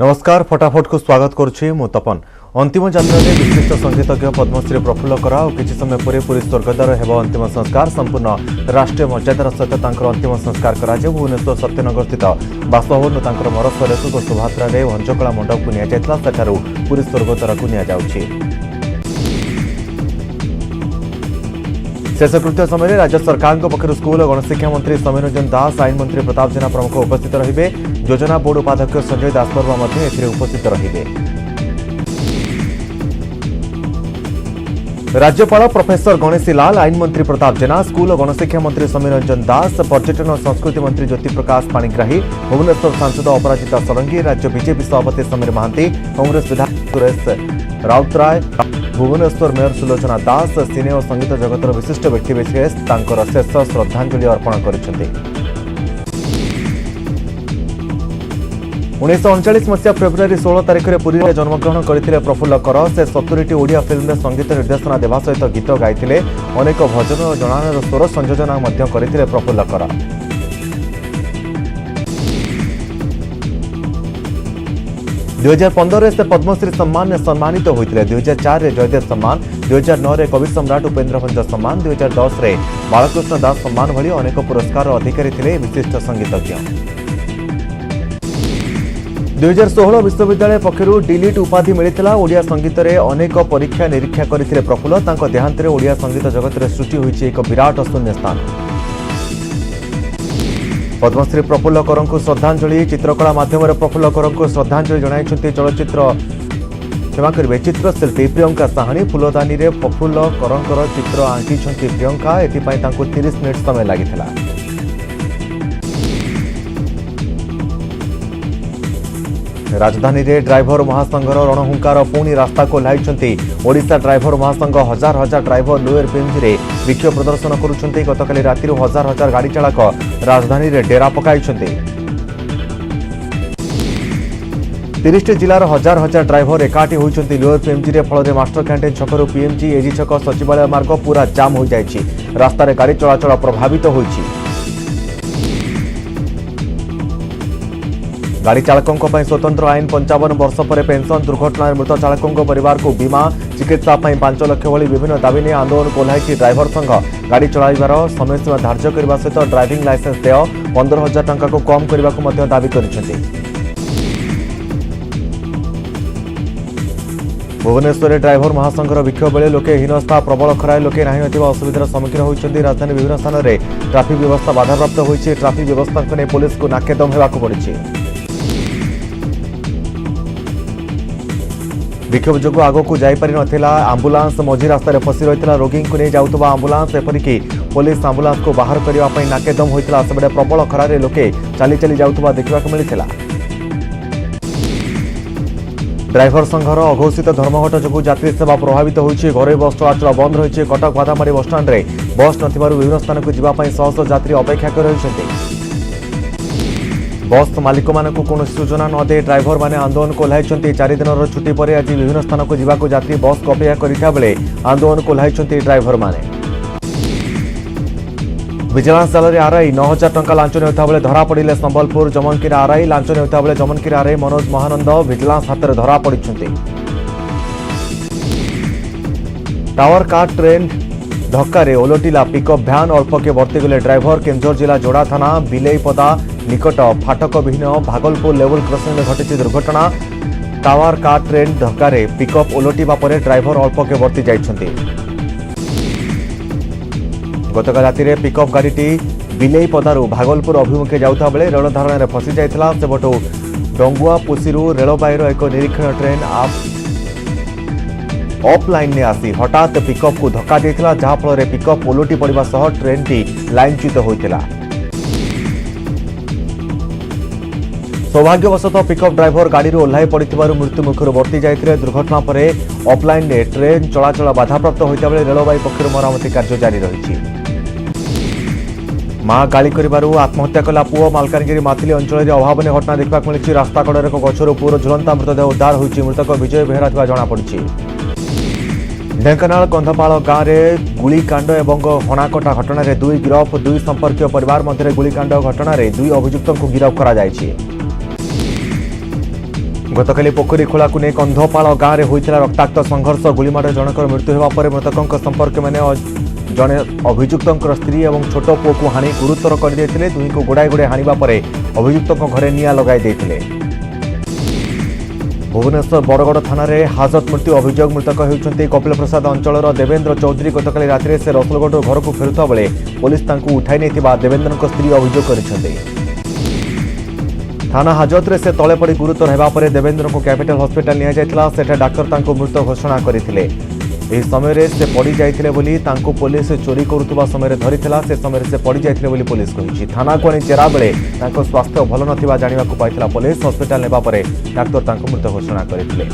नमस्कार फटाफट को स्वागत करुच्ची मु तपन। अंतिम यात्रा में विशिष्ट संगीतज्ञ पद्मश्री प्रफुल्ल करा और किसी समय पूरे पूरी स्वर्गद्वार हेब अंतिम संस्कार संपूर्ण राष्ट्रीय मर्यादार सहित अंतिम संस्कार करा भुवनेश्वर सत्यनगर स्थित बासभवन तांकर मरशरीर को शोभायात्रा भंजकला मंडप को निठारू पूरी स्वर्गद्वार को नि शेषकृत्य समय राज्य सरकार पक्षर स्कूल और गणशिक्षा मंत्री समीर रंजन दास आईन मंत्री प्रताप जेना प्रमुख उपस्थित रहिबे। योजना बोर्ड उपाध्यक्ष संजय दासबर्मा उपस्थित रहिबे। राज्यपाल प्रोफेसर गणेशी लाल आईन मंत्री प्रताप जेना स्कूल और गणशिक्षा मंत्री समीर रंजन दास पर्यटन और संस्कृति मंत्री ज्योति प्रकाश पाणिग्राही भुवनेश्वर सांसद अपराजिता षडंगी राज्य बीजेपी सभापति समीर महांती कांग्रेस विधायक सुरेश राउतराय भुवनेश्वर मेयर सुलोचना दास सिने और संगीत जगतर विशिष्ट व्यक्तिविशेष तांकर शेष श्रद्धांजलि अर्पण करिसेंति। 1939 मसीहा फेब्रुआरी 16 तारिख में पुरी में जन्मग्रहण करथिले प्रफुल्ल कर से 70टी ओडिया फिल्म संगीत निर्देशना देवा सहित गीत गाइथिले। अनेक भजन और जनानर स्वर संयोजना मध्य करथिले प्रफुल्ल कर। 2015 से पद्मश्री सम्मान ने सम्मानित होते। 2004 रे जयदेव सम्मान, 2009 रे कवि सम्राट उपेन्द्र भंज सम्मान, 2010 रे बालकृष्ण दास सम्मान भली अनेक पुरस्कार अधिकारी थे विशिष्ट संगीतज्ञ। 2016 विश्वविद्यालय पक्षर डिलीट उपाधि मिलता। ओडिया संगीत रे अनेक परीक्षा निरीक्षा करथिले प्रफुल्ल। तांको देहांत रे ओडिया संगीत जगत रे सृष्टि होइछि एक विराट शून्य स्थान। पद्मश्री प्रफुल्ल कर को श्रद्धांजलि चित्रकला माध्यम प्रफुल्ल कर को श्रद्धांजलि जणाइछन्ति चलचित्र क्षमा करेंगे चित्रशिल्पी प्रियंका साहानी। फुलदानी रे प्रफुल्ल करंकर चित्र आंकिछन्ति प्रियंका। एथिपाई तांको 30 मिनिट समय लागिथिला। राजधानी रे ड्राइवर महासंघर रणहुंकार पुणी रास्ता को लाइछन्ति। ओडिशा ड्राइवर महासंघ हजार हजार ड्राइवर लोअर पिंज रे विक्षोभ प्रदर्शन करुछन्ति। गतकाली राति हजार हजार गाड़ी चालक राजधानी रे डेरा पकाइछन्ति। 30 जिलार हजार हजार ड्राइवर एकाठी होइछन्ति लोअर पीएमजी रे। फल मास्टर कैंटीन छकरू पीएमजी एजी छक सचिवालय मार्ग पूरा जाम हो जाइछि। रास्ता रे गाड़ी चलाचल प्रभावित होइछि। गाड़ी चालकों स्वतंत्र आईन 55 वर्ष पर पेंशन दुर्घटना मृत चालकों परिवार को बीमा चिकित्सा 5 लाख भली विभिन्न दाबी नहीं आंदोलन कोल्हाई ड्राइवर संघ। गाड़ी चलाइबार समय सीमा धार्य करने सहित ड्राइविंग लाइसेंस देय 15,000 टंका को कम करने को दाबी करिसेंति। भुवनेश्वर ड्राइवर महासंघर विक्षोभ बेले लोके हीनस्था प्रबल खराए लोके नहीं नथिबा असुविधार सम्मुखीन होइछन्ति। राजधानी विभिन्न स्थान में ट्राफिक व्यवस्था बाधाप्राप्त होइछि। ट्राफिक व्यवस्था को पुलिस को नाकेदम हेबाकु पड़िछि। विक्षोभ जो आग को जापारि नथिला। आंबुलांस मझी रास्तार फसी रही रोगी को नहीं जाऊा आंबुलांस एपरिकी पुलिस आंबुलांस को बाहर करने नाकेदम होता। सेबड़े प्रबल खरारे लोके चली चली जाऊा देखा मिलता। ड्राइवर संघर अघोषित धर्मघट जो यात्री सेवा प्रभावित होती। घरोई बस चलाचल बंद रही। कटक बादामारी बसस्टाण्ड में बस नथिबारु विभिन्न स्थान को जावाई शह शह यात्री अपेक्षा कर रही। बस मालिक मानक कौन सूचना न दे ड्राइवर माने आंदोलन कोल्हाई। 4 दिन छुट्टी पर आज विभिन्न स्थान को जावाक यात्री बस को अपेक्षा करता बेले आंदोलन कोल्हाई ड्राइवर माने। विजिलेंस जाल आरआई 9,000 टंका लांच नेउता बेले धरा पड़िले संबलपुर जमनकीर आरआई। लांच नेउता बेले जमनकीर आरआई मनोज महानंद विजिलेंस हाथ में धरा पड़िछन्ति। टावर कार ट्रेन धक्का रे ओलटिला पिकअप भ्यान अल्पके वर्तीगले ड्राइवर। केन्दुझर जिला जोड़ा थाना बिलेईपदा निकट फाटक विहीन भागलपुर लेवल क्रॉसिंग में घटी दुर्घटना। टावर कार ट्रेन धक्का रे पिकअप ओलटिबा परे ड्राइवर अल्पके वर्ती जाइछन्ति। गतकाल राति रे पिकअप गाड़ीटी बिलेईपदारू भागलपुर अभिमुखे जाउथा बेले रेल धारण में फसी जाइथिला। सेबटू डंगुआ पुसीरू रेलबाईर एक निरीक्षण ट्रेन ऑफलाइन ने आसी हठात पिकअप को धक्का देथिला। जहा फल पिकअप ओलटी पड़वा सह ट्रेन टी लाइनच्युत होइथिला। सौभाग्यवशतः पिकअप ड्राइवर गाड़ी ओह्लाई पड़थिबारु मृत्यु मुखर वर्ती जाइथिले। दुर्घटना पर ऑफलाइन ने ट्रेन चलाचल बाधाप्राप्त होइता बेले रेलबाई पक्षर मरामती कार्य जारी रहिछि। मां गाड़ी करिबारु आत्महत्या कला पुओ। मालकानगिरी माथिली अंचल में अभावन घटना देखा मिली। रास्ता कड़े एक गछर पुओर झुलंता मृतदेह उद्धार होइछि। मृतक विजय बेहरा थिबा जଣା पड़िछि। ढेंकानाल कंधपाल गाँव में गुलिकांड और हणाकटा घटना रे 2 गिरफ। 2 संपर्कीय परिवार मध्य गुलिकांड घटना रे 2 अभियुक्त को गिरफ करा जायछि। गतकाली पोखरी खोला को नहीं कंधपाल गाँव में होता रक्ताक्त संघर्ष गुलीमाड़ जनकर मृत्यु होगा पर मृतकों संपर्क मैंने जड़े अभियुक्त स्त्री और छोट पुओ को हानि गुरुतर करते दुई को गोड़ाई गोड़े हाणिबा परे अभियुक्त घरे निआं लगाई देथिले। भुवनेश्वर बरगड़ थाना हाजत मृत्यु अभियोग मृतक होती कपिल प्रसाद अंचल देवेंद्र चौधरी गतकाली राति से रसलगढ़ घर को फेरुता बेले पुलिस उठाई नहीं देवेंद्र स्त्री अभियोग करते। थाना हाजत रे से तले पड़ी गुरुतर होगा पर देवेंद्र को कैपिटल हॉस्पिटल निया जायतिला सेठा डाक्टर तांको मृत घोषणा करथिले। एही समय से पड़ी जाइथिले बोली तांको पुलिस चोरी करुवा समय धरिथिला से समय से पड़ी जाइथिले बोली पुलिस कहिछि। थाना को आनी चेरा बेले तांको स्वास्थ्य भल नथिबा जानिबा को पाइथिला पुलिस हॉस्पिटल नेबा परे डाक्टर तांको मृत घोषणा करथिले।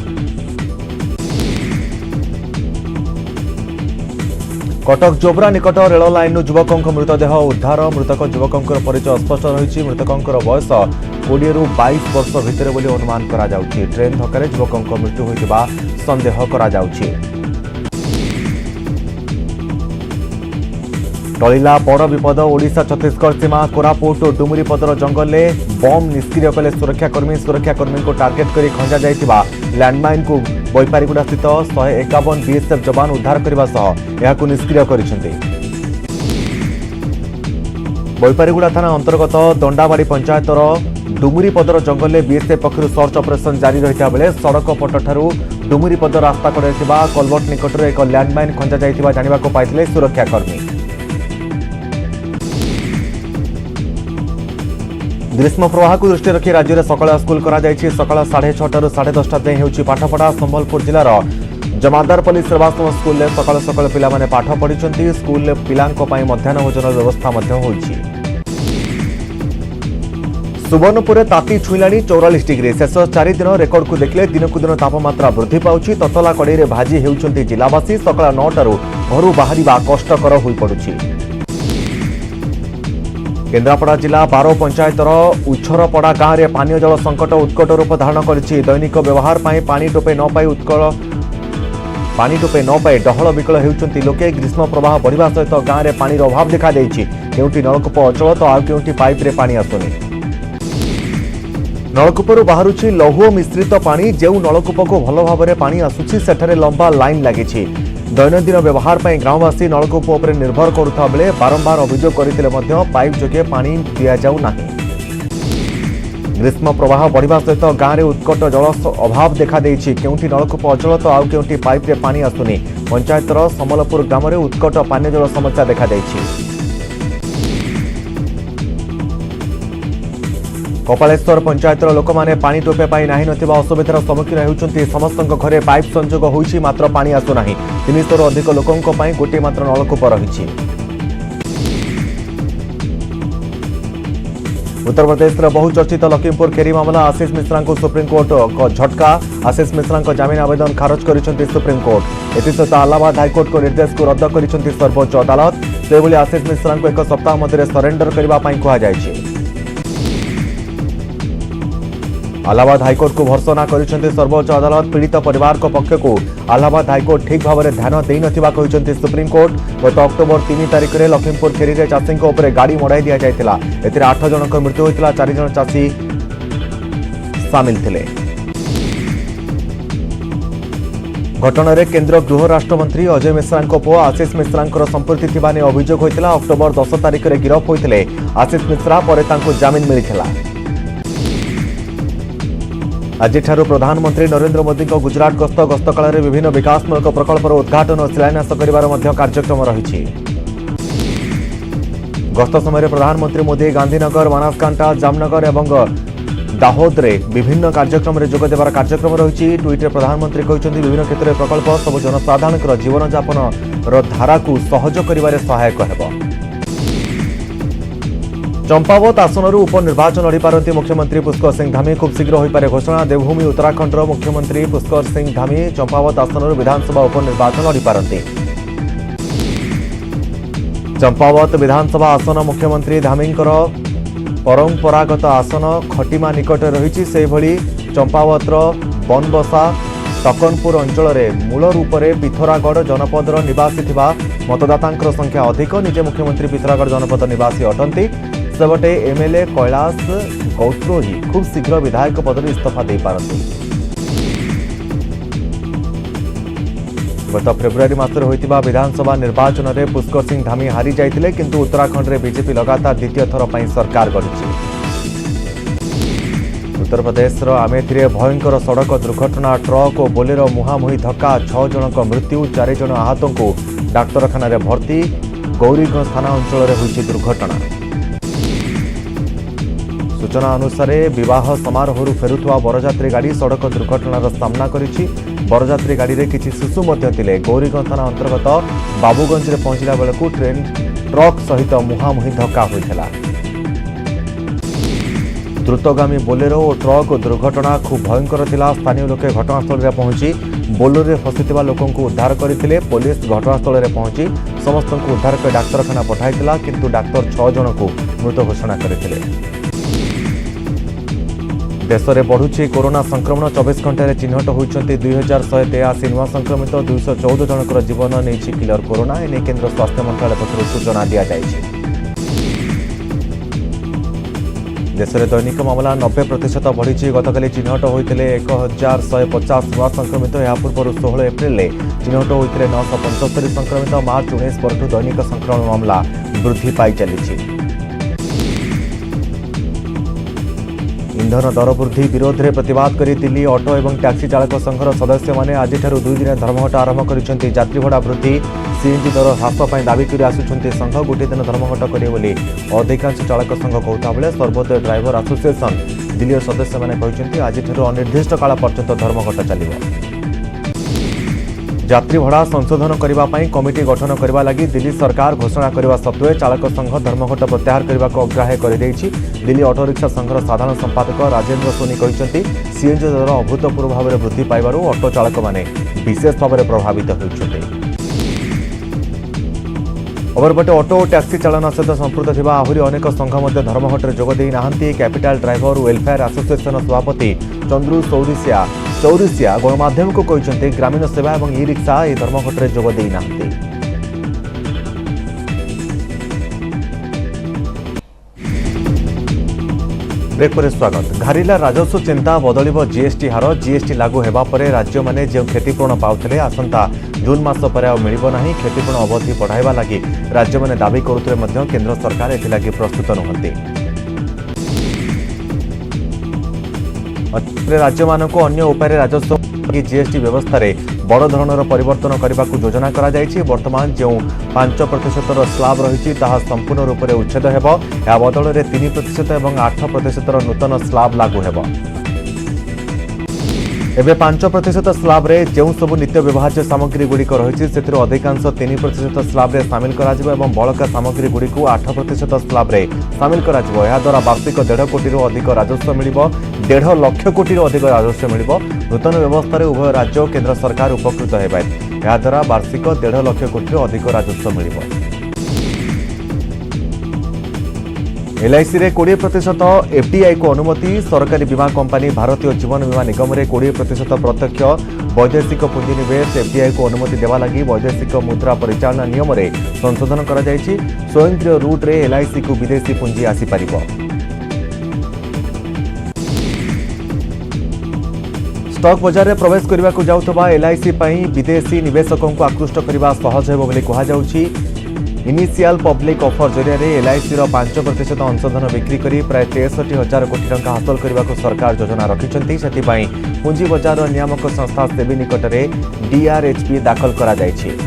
कटक जोब्रा निकट रेल लाइन युवकों मृतदेह उद्धार मृतक युवकों परिचय अस्पष्ट रही मृतकों बयस 20 ରୁ 22 वर्ष भितर बोली अनुमान करा जाउछि। ट्रेन धक्का युवकों मृत्यु होइतिबा संदेह करा जाउछि। टलिला बड़ विपद ओडिशा छत्तीसगढ़ सीमा कोरापुट डुमुरीपदर जंगल में बम निष्क्रिय कले सुरक्षाकर्मी को टार्गेट कर खंजा जाइतिबा लैंडमाइन को बैपारीगुड़ा स्थित 151 बीएसएफ जवान उद्धार करने निष्क्रिय करिसेंति। बैपारीगुड़ा थाना अंतर्गत दंडाबाड़ी पंचायतर डुमुरीपदर जंगल में बीएसएफ पक्षर सर्च ऑपरेशन जारी रही बेले सड़क पट ठारू डुमुरीपद रास्ता कड़े कलवर्ट निकटर एक लैंडमाइन खंजा जाइतिबा जानिबा को पाइथिले सुरक्षाकर्मी। ग्रीष्म प्रवाह को दृष्टि रखी राज्य में सकाळ स्कूल करा जायछि। सकाळ 6:30 ରୁ 10:30 जाए होछि पाठपढ़ा। संबलपुर जिलार जमादारपल्ली सेवाश्रम स्कूल में सकाळ सकाळ पिला माने पाठ पढ़िछन्ति। स्कूल में पिलांको पई मध्याह्न भोजन व्यवस्था मध्य होछि। सुवर्णपुर ताती छुईलाणी 44 डिग्री शेष 4 दिन रेकर्ड को देखले दिनकु दिन तापमात्रा वृद्धि पाउछि। ततला कड़े भाजी हेउछन्ति जिलावासी। सकाळ 9 ରୁ घरू बाहरिबा कष्टकर होई पडुछि। केन्द्रापड़ा जिला बारो पंचायतर उछरपड़ा गाँव में पानीय जल संकट उत्कट रूप धारण करिछि। दैनिक व्यवहार पाई पानी टोपे न पाई डहल विकल हेउछन्ति लोके। ग्रीष्म प्रवाह बढ़िबा सहित गाँव में पानी अभाव देखा देइछि। केउटी नलकूप अचल तो आउ केउटी पाइप रे पानी आसुनी। नलकूपरू बाहरुछि लौह मिश्रित पानी। जेउ नलकूप को भल भाव में पानी आसुछि सेठारे लंबा लाइन लागिछि। दैनंदिन व्यवहार पर ग्रामवासी नलकूप उपर निर्भर करुता बेले बारंबार अभियोग करथिले मध्य पाइप जोगे पानी दिया जाउ नाही। ग्रीष्म प्रवाह बढ़िबा सहित गाँव में उत्कट जल अभाव देखा देइछि। केउठी नलकूप अचल तो आउ केउठी पाइप रे पानी आसुनी। पंचायतर समलपुर ग्राम में उत्कट पानीय जल समस्या देखा देइछि। कपालेश्वर पंचायतर लोक माने पानी टोपे पाई नाही नथिबा असुविधार सम्मुखीन हेउछन्ति। समस्तक घरे पाइप संजोग होइछि मात्र पानी आसु नाही। 300 ରୁ अधिक लोकंक पाई गोटे मात्र नलकूप रहिछि। उत्तर प्रदेश बहुचर्चित लखीमपुर खेरी मामला आशीष मिश्रा को सुप्रीमकोर्ट झटका। आशीष मिश्रा जमीन आवेदन खारज करिसेंति सुप्रीमकोर्ट। एथिसहित इलाहाबाद हाईकोर्ट को निर्देश को रद्द करिसेंति सर्वोच्च अदालत। सेभली आशीष मिश्रा को एक सप्ताह मध्य सरेंडर करबा पाई कहा जायछि। इलाहाबाद हाईकोर्ट को भर्सना करिसेंति सर्वोच्च अदालत। पीड़ित परिवार को पक्ष को इलाहाबाद हाईकोर्ट ठीक भाव में ध्यान देई नथिबा कहिसेंति सुप्रीमकोर्ट। गत अक्टोबर 3 तारिख में लखीमपुर खेरी रे चाषी उपर गाड़ी मड़ाई दि जाइतिला। एथिरे 8 जनक मृत्यु होइतिला। 4 जन चाषी सामिल थिले। घटना रे केंद्र गृह राष्ट्रमंत्री अजय मिश्रा पुओ आशीष मिश्रा संपृक्ति थिबा ने अभियोग होइतिला। अक्टोबर 10 तारिख में गिरफ होइतिले आशीष मिश्रा पर तांको जामिन मिलिथिला। आज प्रधानमंत्री नरेंद्र मोदी गुजरात गस्त काल में विभिन्न विकासमूलक प्रकल्पर उद्घाटन और शिलान्यास कर कार्यक्रम रही। गस्त समय प्रधानमंत्री मोदी गांधीनगर बनासकांठा जामनगर और दाहोद रे विभिन्न कार्यक्रम में जोग देवार कार्यक्रम रही। ट्वीट प्रधानमंत्री कहते विभिन्न क्षेत्र में प्रकल्प सब जनसाधारण जीवन यापन धारा को सहज कर सहायक होगा। चंपावत आसनर उपनिर्वाचन लड़ी पारती मुख्यमंत्री पुष्कर सिंह धामी। खूब शीघ्र हो पारे घोषणा। देवभूमि उत्तराखंड मुख्यमंत्री पुष्कर सिंह धामी चंपावत आसनर विधानसभा उपनिर्वाचन लड़ी पारती। चंपावत विधानसभा आसन मुख्यमंत्री धामींकर परंपरागत आसन खटिमा निकट रही। से भली चंपावतर बनबसा टकनपुर अंचल में मूल रूप से पिथरागढ़ जनपदर निवासी थिबा मतदातांकर संख्या अधिक। निजे मुख्यमंत्री पिथरागढ़ जनपद निवासी अटंती। सेबटे एमएलए कैलाश गौत्रोही खूब शीघ्र विधायक पद इस्तीफा दे पारती। गत फेब्रुआरी मासरे होइतिबा विधानसभा निर्वाचन में पुष्कर सिंह धामी हारी जाइतिले किंतु उत्तराखंड में बीजेपी लगातार द्वितीय थर पर सरकार गढ़ी। उत्तर प्रदेश आमेथी भयंकर सड़क दुर्घटना ट्रक और बोलेरो मुहांमुही धक्का 6 जनक मृत्यु 4 जन आहतों को डाक्तरखाना भर्ती। गौरीगंज थाना अंचल होइछि दुर्घटना। सूचना अनुसार विवाह समारोह फेरुवा बरजात्री गाड़ी सड़क दुर्घटनार सामना करिछि। बरजात्री गाड़ी में किसी शिशु थिले। गौरीगंज थाना अंतर्गत बाबूगंज में पहुंचला बेलू ट्रेन ट्रक सहित मुहांमुही धक्का होइथिला। द्रुतगामी बोलेरो और ट्रक दुर्घटना खूब भयंकर थिला। स्थानीय लोके घटनास्थल में पहुंची बोलेरो फसिथिबा लोकों को उद्धार करथिले। पुलिस घटनास्थल में पहुंची समस्त को उद्धार कर डाक्तरखाना पठाइथिला किंतु डाक्तर 6 जन को मृत घोषणा करथिले। देश में बढ़ुछि कोरोना संक्रमण 24 घंटे चिन्हट होइछन्ति 2183 नुआ संक्रमित 214 जनकर जीवन नहीं किलर कोरोना। एने केंद्र स्वास्थ्य मंत्रालय पक्षर सूचना दि जाइछि। देश में दैनिक मामला 90% बढ़ी। गतकाली चिन्हट होते 1150 नुआ संक्रमित। या पूर्व 16 एप्रिल में चिन्हट होते 975 संक्रमित। मार्च 19 पर दैनिक संक्रमण मामला वृद्धि पाई चली। इंधन दर वृद्धि विरोध में प्रतिवाद कर दिल्ली ऑटो और टैक्सी चालक संघर सदस्य मैंने आज 2 दिन धर्मघट आरंभ कर यात्री भड़ा वृद्धि सीएनजी दर ह्रास दाबी कर आसुंच संघ गोटे दिन धर्मघट करे अधिकांश चालक संघ कहता बेले सर्वोदय ड्राइवर एसोसिएशन दिल्ली सदस्य मैंने कहते आज अनिर्दिष्ट काल पर्यंत धर्मघट चलिବ। यात्री भड़ा संशोधन करने कमिटी गठन करने लगी दिल्ली सरकार घोषणा करने सत्वे चालक संघ धर्मघट प्रत्याहार करने को अग्राह्य कर दिल्ली ऑटो रिक्शा संघर साधारण संपादक राजेंद्र सोनी कहते सीएनजी दर अभूतपूर्व भाव में वृद्धि पाइबार ऑटो चालक माने विशेष भाव में प्रभावित होती। अबरपटे ऑटो और टैक्सी चालन सहित संपृक्त थिबा आहुरी अनेक संघ मध्य धर्मघटରେ जोग देई नाहंती। कैपिटल ड्राइवर वेलफेयर एसोसिएशन सभापति चंद्रू चौरिसिया गणमाध्यम को कहते ग्रामीण सेवा और ई रिक्शा ए धर्मघटରେ जोग देई नाहंती। ब्रेक पर स्वागत। घारिला राजस्व चिंता बदलिब जीएसटी हार। जीएसटी लागू हेबा परे राज्य माने जो क्षतिपूरण पाउथिले आसंता जून मास पर मिलिबो नाही। क्षतिपूरण अवधि बढ़ाइबा लागि राज्य माने दाबी करुथिले मध्य केंद्र सरकार एथिलागि प्रस्तुत नहंती। राज्य मानको अन्य उपाय राजस्व जीएसटी व्यवस्था रे बड़ धरणर परिवर्तन करने को योजना करा जायछि। वर्तमान जो 5% स्लाब रही संपूर्ण रूप से उच्छेद हेब। या बदल में 3% और 8% नूतन स्लाब लागू हेब। एबे 5% स्लाब रे जो सब नित्य व्यवहार्य सामग्री गुड़िक रही से अधिकांश 3% स्लाब रे सामिल करा जिवो एवं बड़का सामग्री गुड़ी को 8% स्लाब रे सामिल करा जिवो। या द्वारा वार्षिक 1.5 कोटी अधिक राजस्व मिलिबो। 1.5 लाख कोटी अधिक राजस्व मिलिबो। नूतन व्यवस्था उभय राज्य और केंद्र सरकार उपकृत हेबे। या द्वारा वार्षिक 1.5 लाख कोटी अधिक राजस्व मिलिबो। एलआईसी रे 20% एफडीआई को अनुमति। सरकारी बीमा कंपनी भारतीय जीवन बीमा निगम रे 20% प्रत्यक्ष वैदेशिक पुंजी निवेश एफडीआई को अनुमति देवा लगी वैदेशिक मुद्रा परिचालन नियम रे संशोधन करा जायछि। स्वयंक्रिय रूट रे एलआईसी को विदेशी पुंजी आसी पारिबो। स्टॉक बाजार में प्रवेश करने को जाउथबा एलआईसी पई विदेशी निवेशकों को आकृष्ट करने सहज हेबो बोली कहा जाउछि। इनिशियल पब्लिक ऑफर जरिए एलआईसी 5% अंशधन बिक्री करी प्राय 63,000 कोटी टंका हासिल करने को सरकार योजना रखिछन्ती। सेतिपई पुंजी बजार नियामक संस्था सेबी निकट में डीआरएचपी दाखल करा जायछि।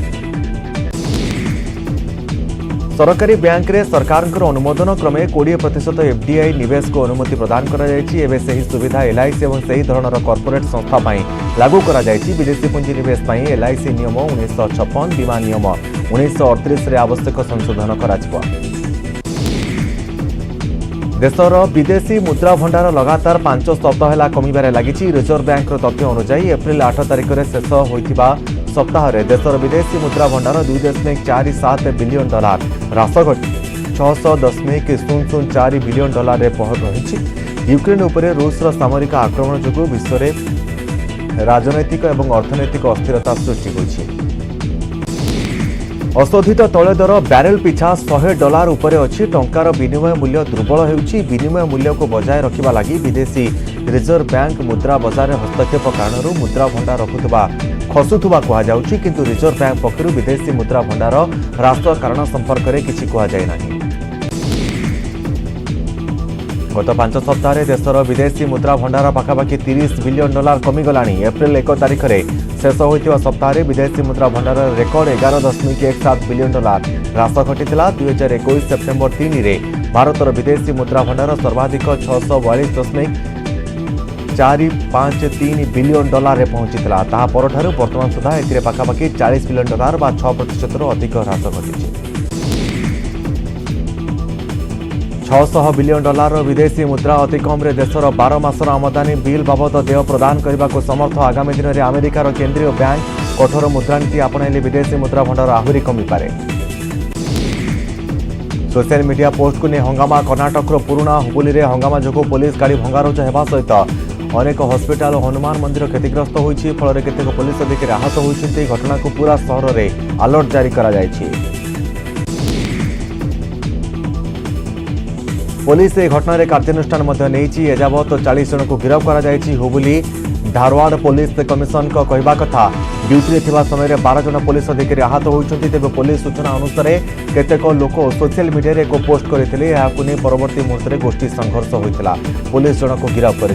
सरकारी बैंक रे सरकार अनुमोदन क्रमे 20% एफडीआई निवेश को अनुमति प्रदान करा जायछि। एबे सही सुविधा एलआईसी और सही धरणर कॉर्पोरेट संस्था पई लागू करा जायछि। विदेशी पुंजी निवेश पई एलआईसी नियम 1956 बीमा नियम 1938 रे आवश्यक संशोधन कराजिबो। देशर विदेशी मुद्रा भंडार लगातार 5 सप्ताह है कमिबारे लागिछि। रिजर्व बैंक तथ्य अनुसार एप्रिल 8 तारिख में शेष होइथिबा सप्ताह में देशर विदेशी मुद्रा भंडार $2.47 बिलियन ह्रास घटी 6.004 बिलियन रे पहुंच रही। यूक्रेन उपर रूसर सामरिक आक्रमण जो विश्व में राजनैतिक और अर्थनैतिक अस्थिरता सृष्टि होइछि। अशोधित तैल दर बैरेल पिछा $100 उपर अच्छी। टंकार विनिमय मूल्य दुर्बल होउछि। विनिमय मूल्य को बजाय रखा लगी विदेशी रिजर्व बैंक मुद्रा बाजार हस्तक्षेप कारण मुद्रा भंडार रखुवा खसुवा कहुच्छी किंतु रिजर्व बैंक पक्षर विदेशी मुद्रा भंडार ह्रास कारण संपर्क में किसी कहुना। गत 5 सप्ताह देशर विदेशी मुद्रा भंडार पखापाखि $30 बिलियन कमिगला। एप्रिल 1 तारिख में शेष होता सप्ताह विदेशी मुद्रा भंडार रेकर्ड $11.17 बिलियन ह्रास घटी। 2021 सेप्टेम्बर 3 में भारतर विदेशी मुद्रा भंडार सर्वाधिक $642.453 बिलियन पहुंचीला। वर्तमान सुधा ए पखापाखि $40 बिलियन बा 6% अधिक ह्रास घटी। $600 बिलियन विदेशी मुद्रा अति कम देशर 12 मासर आमदानी बिल बाबद देय प्रदान करने को समर्थ। आगामी दिन में अमेरिकार केंद्रीय बैंक कठोर मुद्रानीति आपणाइले विदेशी मुद्रा भंडार आहरी कमिपारे। सोशल मीडिया पोस्ट को नहीं हंगामा। कर्णाटक पुराणा हुबुली में हंगामा जो पुलिस गाड़ी भंगारुजा होगा सहित अनेक हस्पिटाल और हनुमान मंदिर क्षतिग्रस्त होती। फल केतेक पुलिस अधिकारी आहत होती। घटना को पूरा सहर में अलर्ट जारी करा जायछि। पुलिस ए घटना कार्यानुष्ठान एजावत 40 जन को गिरफ्त कर। हुबुली धारवाड़ पुलिस कमिशन का कहवा कथा ड्यूटी थिबा समय 12 जन पुलिस अधिकारी आहत होती। तेज पुलिस सूचना अनुसार केतेक लोक सोशल मीडिया रे एक पोस्ट करते परवर्ती मुहूर्त में गोष्ठी संघर्ष होता। पुलिस जन को गिरफ्त कर।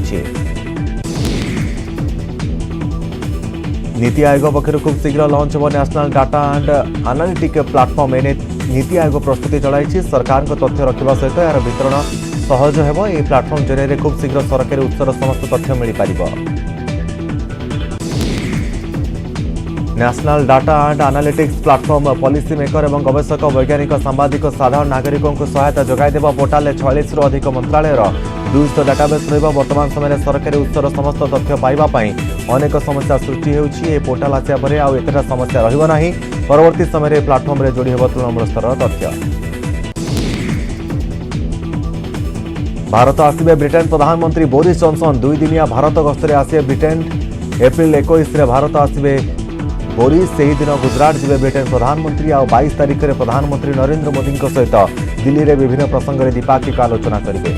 नीति आयोग पक्षर खूब शीघ्र लॉन्च हो national data and analytic platform. एने नीति आयोग प्रस्तुति चलाई। सरकार को तथ्य रखा सहित यार वितरण सहज हो। यह प्लाटफर्म जरिए खूब शीघ्र सरकारी उत्सर समस्त तथ्य मिल पार। National data and analytics platform policy maker और गवेषक वैज्ञानिक सांबादिक साधारण नागरिकों को सहायता जगैदेव। पोर्टाल 46 रु अधिक मंत्रालय 200 डाटाबेस रहा। वर्तमान समय सरकारी उत्सर समस्त तथ्य पाइबापी अनेक समस्या सृष्टि होती। पोर्टाल आसा पर आतेटा समस्या रहा। परवर्ती समय प्लाटफर्म में जोड़ी हो तृणमूल स्तर तथ्य। भारत आसिबे ब्रिटेन प्रधानमंत्री बोरिस जॉनसन 2 दिनिया भारत गस्तर आसिबे ब्रिटेन। एप्रिल 21 में भारत आसिबे बोरिस। से ही दिन गुजरात जिबे ब्रिटेन प्रधानमंत्री। 22 तारिख में प्रधानमंत्री नरेंद्र मोदी सहित दिल्ली में विभिन्न प्रसंग में द्विपाक्षिक आलोचना करेंगे।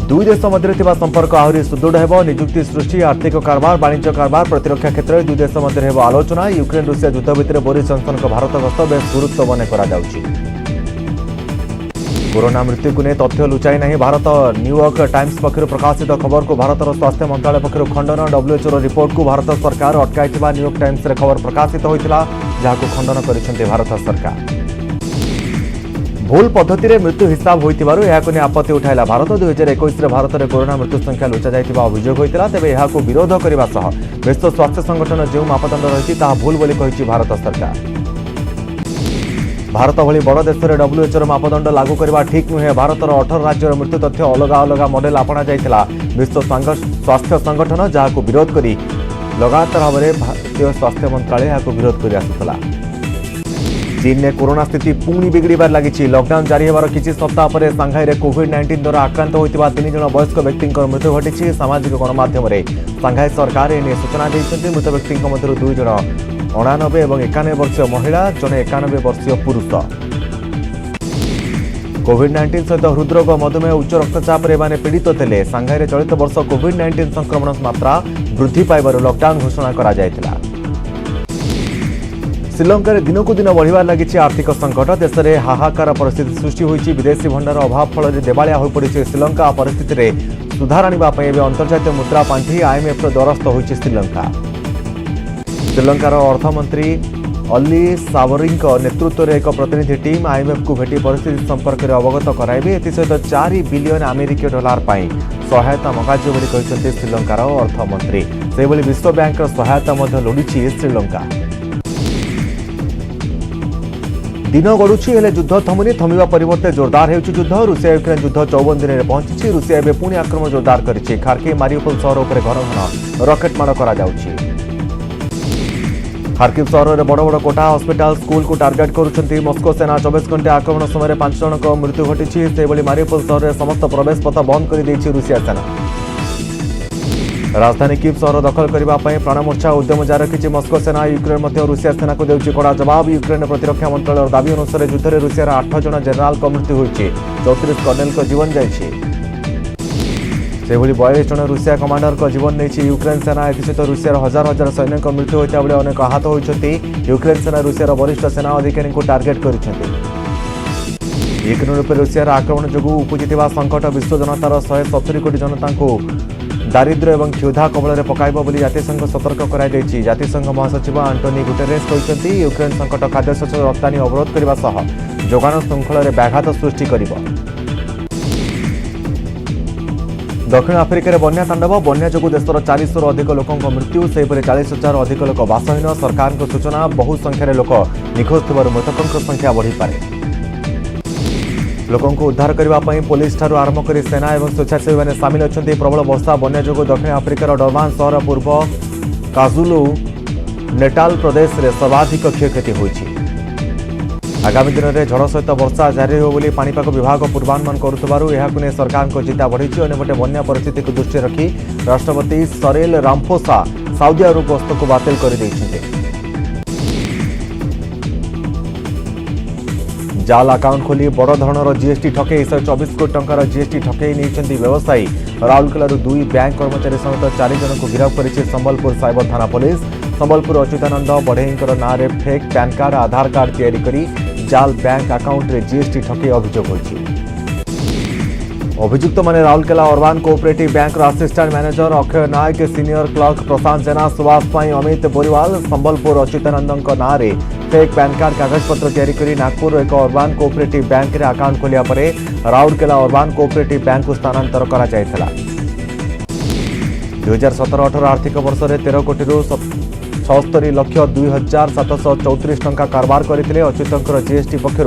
दुई देश मध्य संपर्क आहरी सुदृढ़ हो। निजुक्ति सृष्टि आर्थिक कारबार वाणिज्य कारबार प्रतिरक्षा क्षेत्र में दुई देश मध्य हो आलोचना। यूक्रेन रुषिया युद्ध भितर बोरिस जॉनसन भारत गस्त बेस गुरुत्व मन कर। कोरोना मृत्यु को नहीं तथ्य लुचाई नहीं भारत। न्यूयॉर्क टाइम्स पक्षर प्रकाशित खबर को भारतर स्वास्थ्य मंत्रालय पक्षर खंडन। WHO रिपोर्ट को भारत सरकार अटकाई न्यूयॉर्क टाइम्स खबर प्रकाशित होता जहां खंडन कर भारत सरकार। भूल पद्धति में मृत्यु हिसाब होती आपत्ति उठाइला भारत। 2021 भारत में कोरोना मृत्यु संख्या लुचा जाइथिबा अभियोग होता। तेज यह विरोध करने सह विश्व स्वास्थ्य संगठन जो मापदंड रही भूल बोली कही भारत सरकार। भारत भली बड़ देश में WHO मापदंड लागू करने ठीक नुहे। भारतर 18 राज्यर मृत्यु तथ्य अलग अलग मॉडल आपणा जाइथिला विश्व स्वास्थ्य संगठन जहां विरोध करी लगातार भाव में भारतीय स्वास्थ्य मंत्रालय यहां विरोध कर आसुला। चीन में कोरोना स्थिति पुणी बिगड़बार लगी। लॉकडाउन जारी होवार किसी सप्ताह पर सांघाई में कोविड-19 द्वारा आक्रांत होता 3 जन वयस्क व्यक्ति मृत्यु घटी। सामाजिक गणमाध्यम सांघाई सरकार एने सूचना देते। मृत व्यक्ति मध्य 2 जन 89 और 91 वर्षीय महिला जने 91 वर्षीय पुरुष। कोविड-19 सहित हृदरोग मधुमेह उच्च रक्तचाप पीड़ित थे। सांघाई चलित वर्ष कोविड-19 संक्रमण मात्रा वृद्धि पाइबार लॉकडाउन घोषणा करा जायतिला। श्रीलंका में दिनकू दिन बढ़िबार लगी आर्थिक संकट। देश में हाहाकार परिस्थिति सृष्टि होती। विदेशी भंडार अभाव फल देवालिया हो पड़ी श्रीलंका। परिस्थिति में सुधार आने अंतर्जातीय मुद्रा पांठि IMF द्वारस्थ होती श्रीलंका। श्रीलंकार अर्थमंत्री अली सावरी नेतृत्व में एक प्रतिनिधि टीम IMF को भेटी परिस्थिति संपर्क में अवगत कराइबे। एसहित $4 बिलियन अमेरिकीय डॉलर सहायता मगाजियो बोली कहिसेंति श्रीलंकार अर्थमंत्री। से विश्व बैंक सहायता लोड़ी श्रीलंका। दिन गड़ुछि हेले युद्ध थमुनी। थमिबा परिवर्ते जोरदार हेउछि युद्ध। रूसिया यूक्रेन युद्ध 54 दिन में पहुंची। रूसिया एवं पुणी आक्रमण जोरदार करिछि। खार्किव मारिउपोल सहर उपर घन घन रॉकेट माड़ करा जाउछि। खार्किव सहर में बड़ बड़ कोठा हॉस्पिटल स्कूल को टार्गेट करुछंती मस्को सेना। 24 घंटे आक्रमण समय 5 जनक मृत्यु घटी। से मारिउपोल सहर में समस्त प्रवेश पथ बंद कर देछि रूसिया सेना। राजधानी कीव सहर दखल करने प्राणमूर्छा उद्यम जारी रखी मस्को सेना। यूक्रेन मध्य रूसिया सेना को देउछि कड़ा जवाब। यूक्रेन प्रतिरक्षा मंत्रालय दावी अनुसार युद्ध में रूसियार 8 जन जेनेराल मृत्यु होती। 34 कर्नेल जीवन जाइछि। सेभଳି 42 जन रुषिया कमांडर को जीवन नहीं यूक्रेन सेना एसत रुषियार हजार हजार सैनिक मृत्यु होता बेले अनेक आहत होती। यूक्रेन सेना रुषियार वरिष्ठ सेना अधिकारी को टार्गेट कर रूप रुषियार आक्रमण जो उपजिता संकट विश्व जनतार 170 कोटी जनता को दारिद्र्य और क्षुधा कबल पकाइब जातिसंघ सतर्क कर जातिसंघ महासचिव आंटोनी गुटेरेस कहते यूक्रेन संकट खाद्यशस्य रप्तानी अवरोध करने जोगान श्रृंखल में व्याघात सृष्टि कर। दक्षिण आफ्रिकार बन्या तांडव बन्या जो देशर 400 अधिक लोकों मृत्यु से 40,000 अधिक लोक बासहीन सरकार सूचना बहु संख्यार लोक निखोज मृतकों संख्या बढ़ी पारे। लोकों उद्धार करने पुलिस ठारू आरंभ कर सेना और स्वेच्छासेवी मैंने सामिल अच्छा। प्रबल वर्षा बन्या जो दक्षिण आफ्रिकार डरबान सहर पूर्व काजुलु नेटाल प्रदेश में सर्वाधिक क्षयक्षति होती। आगामी दिन में झड़ सहित वर्षा जारी होली पाणीपाग विभाग पूर्वानुमान करुने सरकार को चिंता बढ़ी। अंपटे बन्या परिस्थिति को दृष्टि रखी राष्ट्रपति सरेल रामफोसा साउदी अरब गस्त को बातिल कर जाल अकाउंट खोली बड़ धरणर जीएसटी ठकई 124 कोटी टंकार जीएसटी ठकई नहीं व्यवसायी। राउरकेलू 2 बैंक कर्मचारी समेत 4 जन को गिरफ्त कर संबलपुर साइबर थाना पुलिस। संबलपुर अच्युतानंद बढ़ईर नाँ में fake PAN card Aadhaar card तैयारी करी जाल बैंक अकाउंट रे जीएसटी ठकई अभियोग होइछि। अभियुक्त माने Rourkela urban cooperative bank assistant manager Akshay Nayak senior clerk Prashant Jena Subhash Pai Amit Boriwal Sambalpur Achyutananda नाँ में फेक पैन कार्ड कागजपत्र तैयारी करी नागपुर एक अर्बान कोऑपरेटिव बैंक रे अकाउंट खोलिया परे राउरकेला अर्बान कोऑपरेटिव बैंक को स्थानांतर करा जायथिला। 2017-18 आर्थिक वर्ष में 13 कोटी 76,02,734 टंका कारबार करते अच्युतंकर जीएसटी पक्षर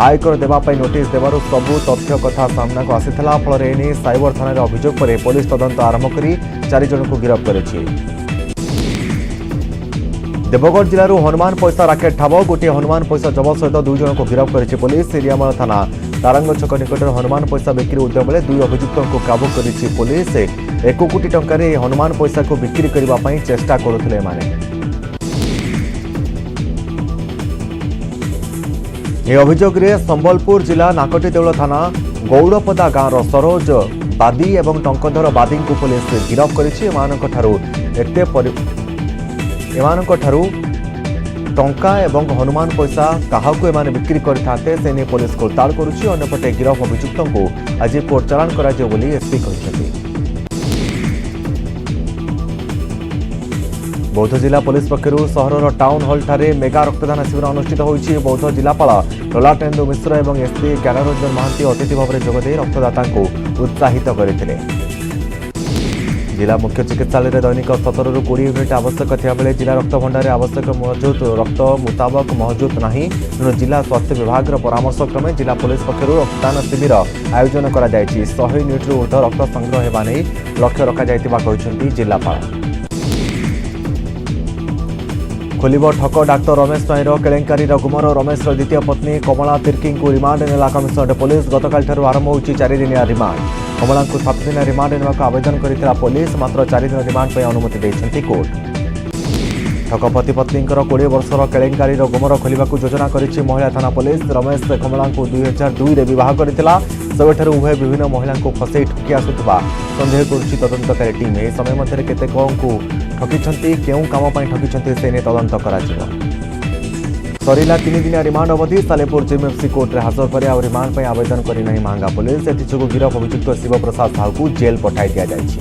आयकर देवाई नोटिस देवार सबू तथ्य कथा सामना को आसाला। फल एने साइबर थाना अभियोग पर पुलिस तदंत आरंभ कर 4 जन को गिरफ्त कर। देवगढ़ जिलूर हनुमान पैसा राकेट ठाब गोटे हनुमान पैसा जबत सहित 2 जन को गिरफ्त कर पुलिस। रियामाल थाना तारंग छक निकट हनुमान पैसा बिक्री उद्यम बेले 2 अभियुक्तों को काबू कर पुलिस। 1 कोटी टंकार हनुमान पैसा को बिक्री करने चेष्टा करुले। अभियोग संबलपुर जिला नाकटी देउल थाना गौड़पदा गाँव सरोज बादी और टंकधर बादी को पुलिस गिरफ्त कर टंका एवं हनुमान पैसा क्या बिक्री करते से नहीं पुलिस खोलताड़ करुच्ची। अन्यपटे गिरफ अभियुक्तों को आज कोर्ट चालाण कर एसपी कहते। बौद्ध जिला पुलिस पक्षर सहर टाउन हॉल ठारे मेगा रक्तदान शिविर अनुष्ठित होइछि। बौद्ध जिलापाल ललाटेन्दु मिश्र और एसपी ज्ञानरंजन महांती अतिथि भाव में जोगदे रक्तदाता उत्साहित करते। जिला मुख्य चिकित्सालय में दैनिक 17 ରୁ 20 यूनिट आवश्यक थिया बेले जिला रक्त भंडार आवश्यक मौजूद रक्त मुताबक मौजूद नहीं। तेणु जिला स्वास्थ्य विभाग परामर्श क्रमे जिला पुलिस पक्षर रक्तदान शिविर आयोजन कर 100 यूनिट ऊर्ध रक्त संग्रह होगा नहीं लक्ष्य रखा जिलापाल। खोलिब ठक डाक्तर रमेश नाईर केलेंकारी गुमर रमेश द्वितीय पत्नी कमला तिर्की को रिमांड नेला कमिशनरेट पुलिस। गतकाल आरंभ होगी 4 दिनिया रिमांड। कमला को 7 दिन रिमांड ने आवेदन करथिला पुलिस मात्र 4 दिन रिमांड पर अनुमति देछंती कोर्ट। ठक पति पत्नी 20 वर्षर केलेंकारी गुमर खोलिबा योजना करिछि महिला थाना पुलिस। रमेश कमला को 2002 रे विवाह करथिला। सेबेठारु उभय विभिन्न महिला को फसई ठकी आसुवा सन्देह करुछि तदंतकारी टीम। ए समय मध्य केते को ठकी केउ काम पई ठकी से ने तदंत कराजिबो। सरिला 3 दिनिया रिमांड अवधि सालेपुर जेएमएफसी कोर्ट रे हाजर करे और रिमांड पई आवेदन करि नहीं मांगा पुलिस। एथिजोगु गिरफ अभियुक्त शिव प्रसाद साहू को जेल पठाई दिया जाइछि।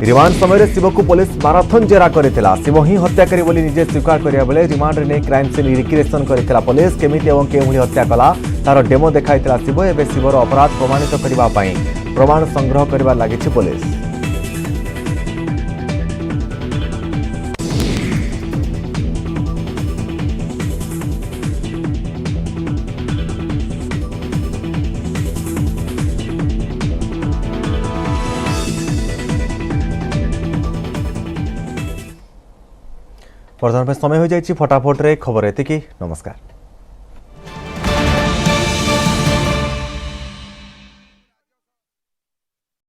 रिमांड समय शिव को पुलिस माराथन जेरा करथिला। शिव ही हत्याकारी बोली निजे स्वीकार करिया बेले रिमांड ने क्राइम सीन रिक्रिएशन करथिला पुलिस। केमिति एवं केउली हत्या कला तार डेमो देखाइथिला शिव। एबे शिवर अपराध प्रमाणित करबा पई प्रमाण संग्रह करबा लागिछि पुलिस। वर्तमान समय हो जाइए फटाफट रे खबर एतिकी। नमस्कार।